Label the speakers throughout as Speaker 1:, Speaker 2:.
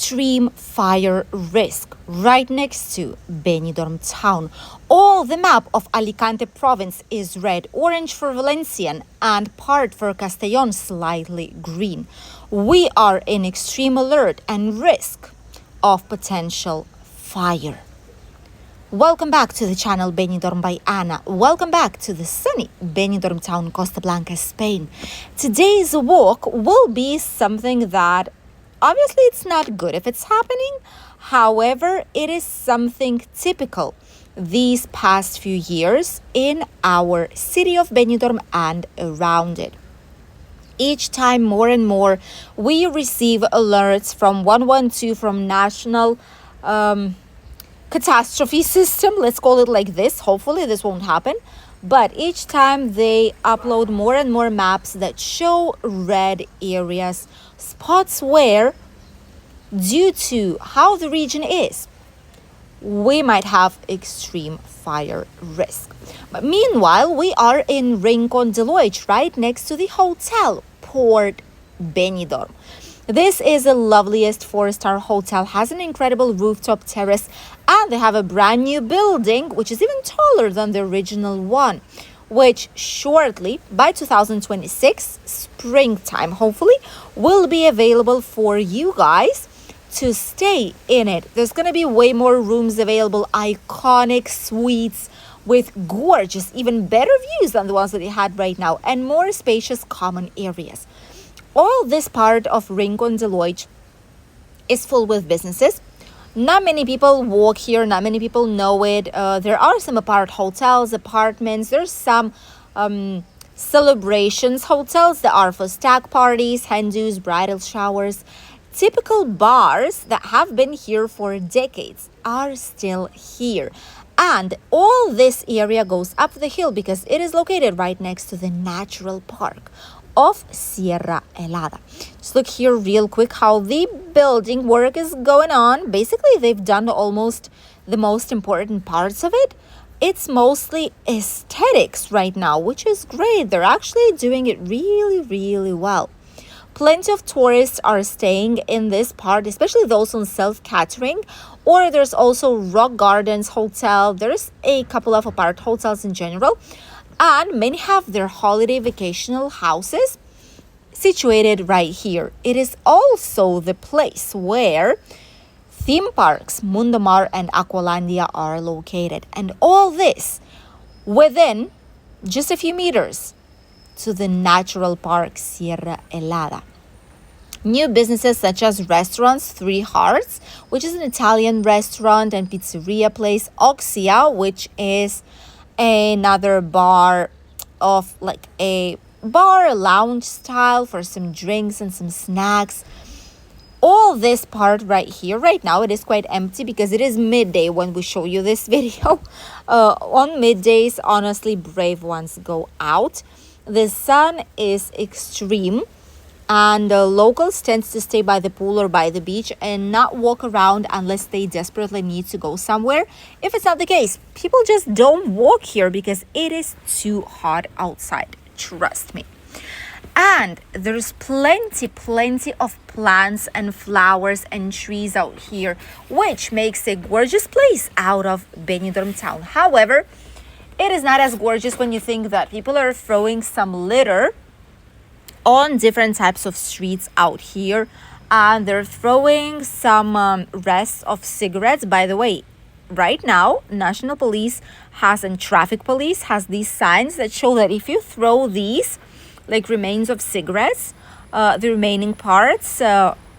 Speaker 1: extreme fire risk right next to Benidorm town. All the map of Alicante province is red, orange for Valencian, and part for Castellón slightly green. We are in extreme alert and risk of potential fire. Welcome back to the channel Benidorm by Anna. Welcome back to the sunny Benidorm town, Costa Blanca, Spain. Today's walk will be something that obviously it's not good if it's happening. However, it is something typical these past few years in our city of Benidorm and around it. Each time more and more we receive alerts from 112 from National Catastrophe System, let's call it like this. Hopefully this won't happen. But each time they upload more and more maps that show red areas, spots where, due to how the region is, we might have extreme fire risk. But meanwhile, we are in Rincon de Loix, right next to the hotel Port Benidorm. This is the loveliest 4-star hotel, has an incredible rooftop terrace, and they have a brand new building, which is even taller than the original one, which shortly, by 2026, springtime, hopefully, will be available for you guys to stay in it. There's going to be way more rooms available, iconic suites with gorgeous, even better views than the ones that they had right now, and more spacious common areas. All this part of Rincon de Loix is full with businesses. Not many people walk here, not many people know it. There are some apart hotels, apartments. There's some celebrations hotels that are for stag parties, hen-dos, bridal showers. Typical bars that have been here for decades are still here. And all this area goes up the hill because it is located right next to the natural park of Sierra Helada. Just look here real quick how the building work is going on. Basically, they've done almost the most important parts of it. It's mostly aesthetics right now, which is great. They're actually doing it really, really well. Plenty of tourists are staying in this part, especially those on self-catering, or there's also Rock Gardens Hotel. There's a couple of apart hotels in general. And many have their holiday vacational houses situated right here. It is also the place where theme parks Mundo Mar and Aqualandia are located. And all this within just a few meters to the natural park Sierra Helada. New businesses such as restaurants, Three Hearts, which is an Italian restaurant and pizzeria place, Oxia, which is another bar of like a bar lounge style for some drinks and some snacks. All this part right here right now, it is quite empty because it is midday when we show you this video. On middays, honestly, brave ones go out. The sun is extreme, and locals tend to stay by the pool or by the beach and not walk around unless they desperately need to go somewhere. If it's not the case, people just don't walk here because it is too hot outside. Trust me. And there's plenty of plants and flowers and trees out here, which makes a gorgeous place out of Benidorm town. However, it is not as gorgeous when you think that people are throwing some litter on different types of streets out here, and they're throwing some rest of cigarettes. By the way, right now National Police has and Traffic Police has these signs that show that if you throw these like remains of cigarettes, the remaining parts,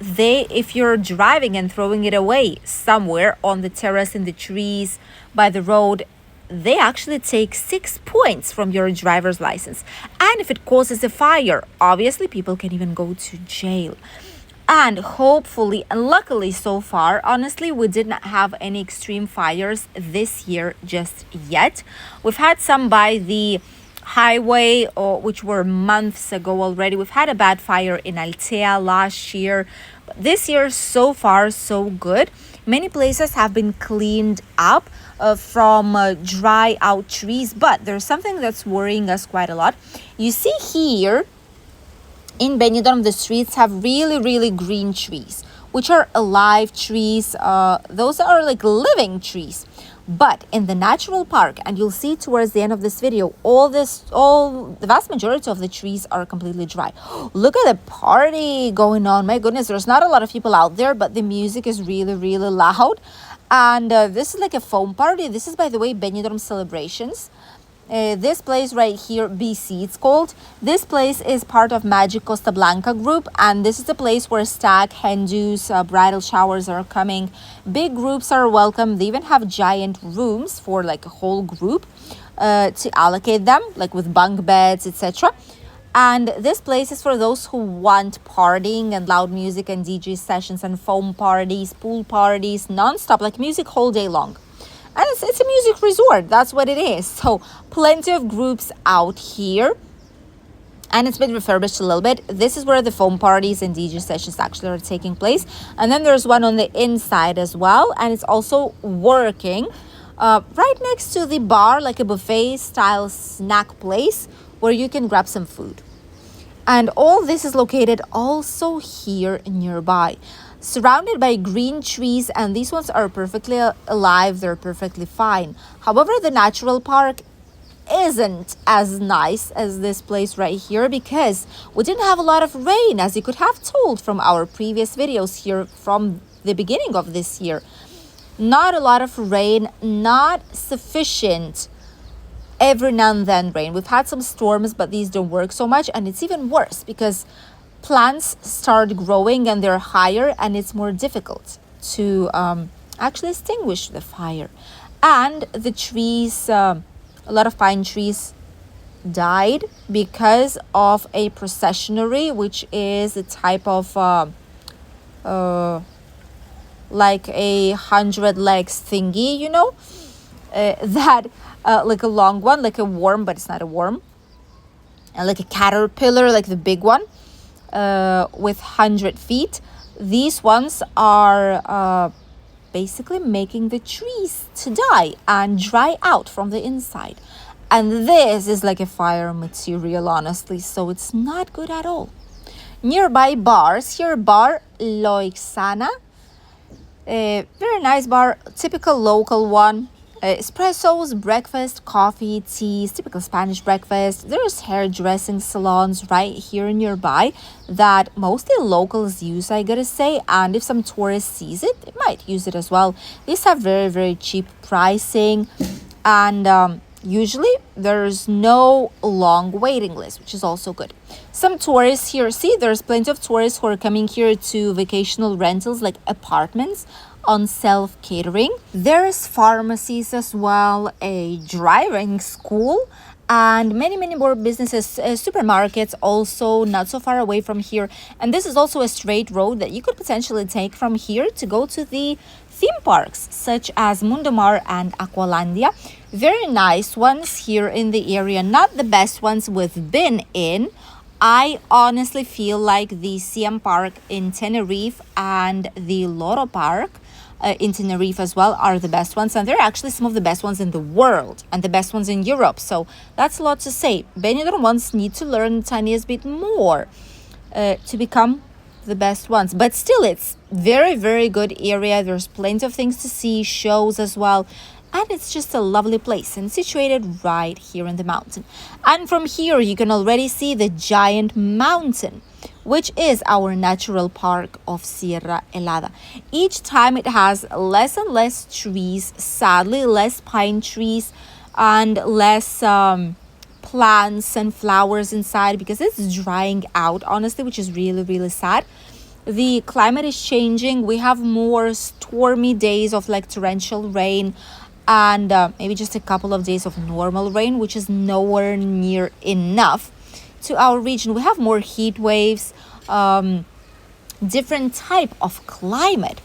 Speaker 1: if you're driving and throwing it away somewhere on the terrace, in the trees, by the road, they actually take 6 points from your driver's license. And if it causes a fire, obviously people can even go to jail. And hopefully and luckily so far, honestly, we did not have any extreme fires this year just yet. We've had some by the highway, which were months ago already. We've had a bad fire in Altea last year. But this year, so far, so good. Many places have been cleaned up from dry out trees, but there's something that's worrying us quite a lot. You see here in Benidorm, the streets have really green trees, which are alive trees. Those are like living trees. But in the natural park, and you'll see towards the end of this video, the vast majority of the trees are completely dry. Look at the party going on. My goodness, there's not a lot of people out there, but the music is really, really loud. And this is like a foam party. This is, by the way, Benidorm Celebrations. This place right here, BC it's called. This place is part of Magic Costa Blanca group, and this is the place where stag, hen do's, bridal showers are coming. Big groups are welcome. They even have giant rooms for like a whole group to allocate them, like with bunk beds, etc. And this place is for those who want partying and loud music and DJ sessions and foam parties, pool parties, non-stop, like music all day long. And it's a music resort. That's what it is. So plenty of groups out here. And it's been refurbished a little bit. This is where the foam parties and DJ sessions actually are taking place. And then there's one on the inside as well. And it's also working right next to the bar, like a buffet style snack place where you can grab some food. And all this is located also here nearby, surrounded by green trees, and these ones are perfectly alive. They're perfectly fine. However, the natural park isn't as nice as this place right here because we didn't have a lot of rain, as you could have told from our previous videos here from the beginning of this year. Not a lot of rain, not sufficient. Every now and then rain. We've had some storms, but these don't work so much, and it's even worse because plants start growing and they're higher, and it's more difficult to actually extinguish the fire. And the trees, a lot of pine trees died because of a processionary, which is a type of like a 100 legs thingy, you know, that like a long one, like a worm, but it's not a worm, and like a caterpillar, like the big one, with 100 feet. These ones are basically making the trees to die and dry out from the inside. And this is like a fire material, honestly, so it's not good at all. Nearby bars, here Bar Loixana, a very nice bar, typical local one. Espressos, breakfast, coffee, teas, typical Spanish breakfast. There's hairdressing salons right here nearby that mostly locals use, I gotta say, and if some tourist sees it, they might use it as well. These have very, very cheap pricing, and usually there's no long waiting list, which is also good. Some tourists here, see, there's plenty of tourists who are coming here to vacational rentals, like apartments on self-catering. There's pharmacies as well, a driving school, and many more businesses, supermarkets also not so far away from here. And this is also a straight road that you could potentially take from here to go to the theme parks such as Mundo Mar and Aqualandia. Very nice ones here in the area, not the best ones we've been in. I honestly feel like the CM Park in Tenerife and the Loro Park in Tenerife as well are the best ones, and they're actually some of the best ones in the world and the best ones in Europe. So that's a lot to say. Benidorm ones need to learn the tiniest bit more to become the best ones, but still it's very good area. There's plenty of things to see, shows as well, and it's just a lovely place and situated right here in the mountain. And from here you can already see the giant mountain, which is our natural park of Sierra Helada. Each time it has less and less trees, sadly less pine trees and less plants and flowers inside because it's drying out, honestly, which is really sad. The climate is changing. We have more stormy days of like torrential rain and maybe just a couple of days of normal rain, which is nowhere near enough to our region. We have more heat waves, different type of climate,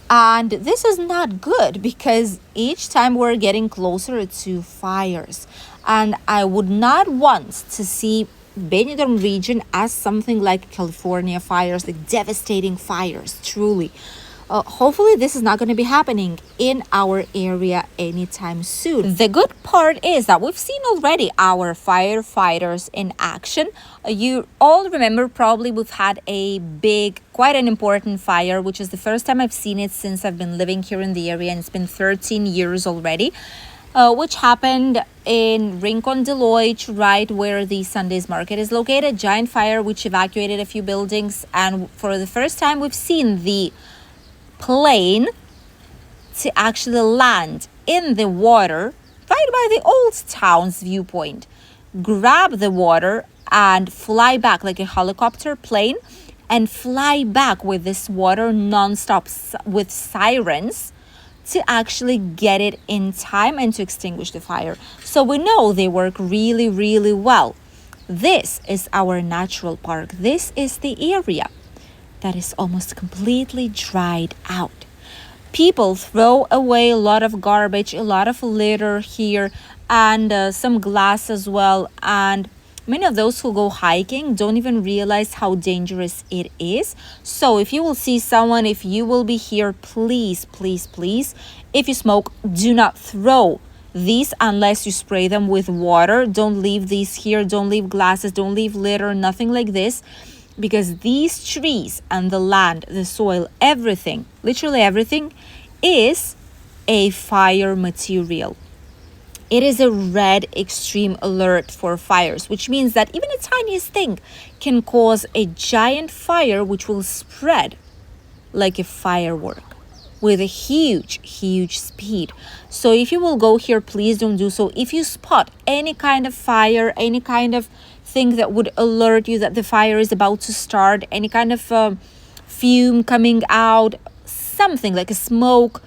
Speaker 1: and this is not good because each time we're getting closer to fires, and I would not want to see Benidorm region as something like California fires, like devastating fires, truly. Hopefully this is not going to be happening in our area anytime soon. The good part is that we've seen already our firefighters in action. You all remember probably we've had a big, quite an important fire, which is the first time I've seen it since I've been living here in the area, and it's been 13 years already. Which happened in Rincon de Loix, right where the Sundays market is located. Giant fire which evacuated a few buildings, and for the first time we've seen the plane to actually land in the water right by the old town's viewpoint, grab the water and fly back like a helicopter plane, and fly back with this water non-stop with sirens to actually get it in time and to extinguish the fire. So we know they work really, really well. This is our natural park. This is the area that is almost completely dried out. People throw away a lot of garbage, a lot of litter here, and some glass as well. And many of those who go hiking don't even realize how dangerous it is. So if you will see someone, if you will be here, please, please, please, if you smoke, do not throw these unless you spray them with water. Don't leave these here. Don't leave glasses. Don't leave litter. Nothing like this. Because these trees and the land, the soil, everything, literally everything, is a fire material. It is a red extreme alert for fires, which means that even the tiniest thing can cause a giant fire which will spread like a firework with a huge, huge speed. So if you will go here, please don't do so. If you spot any kind of fire, any kind of thing that would alert you that the fire is about to start, any kind of fume coming out, something like a smoke,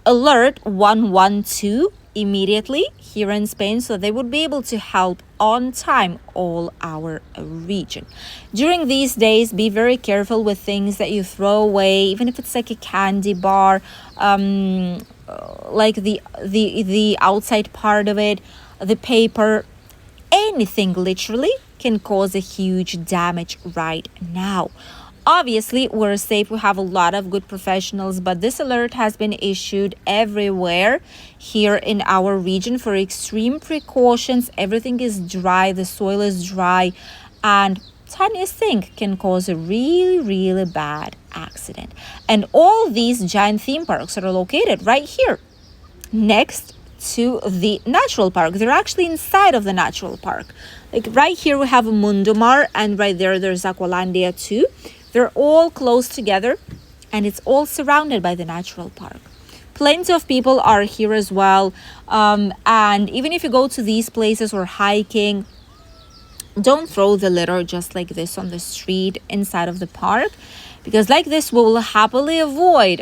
Speaker 1: alert 112 immediately here in Spain, so they would be able to help on time all our region. During these days, be very careful with things that you throw away, even if it's like a candy bar, like the outside part of it, the paper, anything literally can cause a huge damage right now. Obviously, we're safe. We have a lot of good professionals, but this alert has been issued everywhere here in our region for extreme precautions. Everything is dry, the soil is dry, and tiniest thing can cause a really, really bad accident. And all these giant theme parks are located right here next to the natural park. They're actually inside of the natural park. Like right here we have Mundumar, and right there's Aqualandia too. They're all close together, and it's all surrounded by the natural park. Plenty of people are here as well. And even if you go to these places or hiking, don't throw the litter just like this on the street inside of the park, because like this we will happily avoid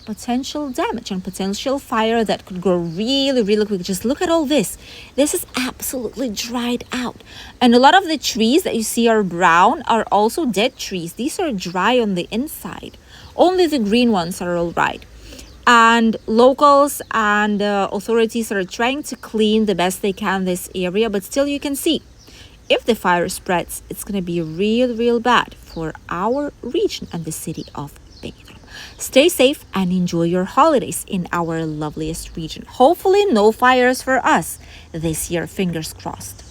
Speaker 1: potential damage and potential fire that could grow really, really quick. Just look at all this. This is absolutely dried out. And a lot of the trees that you see are brown are also dead trees. These are dry on the inside. Only the green ones are all right. And locals and authorities are trying to clean the best they can this area, but still you can see if the fire spreads, it's going to be real bad for our region and the city of Benidorm. Stay safe and enjoy your holidays in our loveliest region. Hopefully no fires for us this year, fingers crossed.